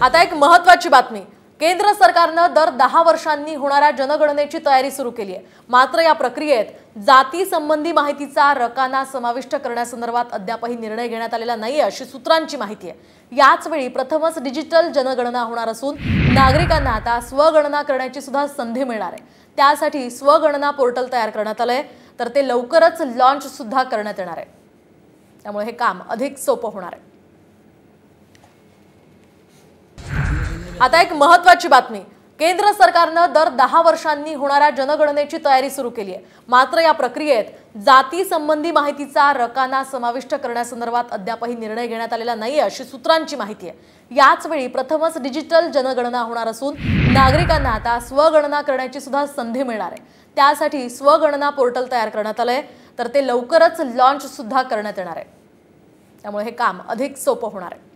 आता एक महत्त्वाची बातमी। केंद्र सरकारने दर 10 वर्षांनी होणाऱ्या जनगणनेची तयारी सुरू केली आहे। मात्र या प्रक्रियेत जाती संबंधी माहितीचा रकाना समाविष्ट करण्यासंदर्भात अद्यापही निर्णय घेण्यात आलेला नाहीये अशी सूत्रांची माहिती आहे। याच वेळी प्रथमच डिजिटल जनगणना होणार असून नागरिकांना आता स्वगणना करण्याची सुद्धा संधी मिळणार आहे। त्यासाठी स्वगणना पोर्टल तयार करण्यात आलंय, तर ते लवकरच लॉन्च सुद्धा करण्यात येणार आहे। त्यामुळे हे काम अधिक सोपं होणार आहे। आता एक महत्त्वाची बातमी। केंद्र सरकारने दर 10 वर्षांनी होणाऱ्या जनगणनेची तयारी सुरू केली आहे। मात्र या प्रक्रियेत जाती संबंधी माहितीचा रकाना समाविष्ट करण्यासंदर्भात अद्यापही निर्णय घेण्यात आलेला नाहीये अशी सूत्रांची माहिती आहे। याच वेळी प्रथमच डिजिटल जनगणना होणार असून नागरिकांना आता स्वगणना करण्याची सुद्धा संधी मिळणार आहे। त्यासाठी स्वगणना पोर्टल तयार करण्यात आलंय, तर ते लवकरच लॉन्च सुद्धा करण्यात येणार आहे। त्यामुळे हे काम अधिक सोपं होणार आहे।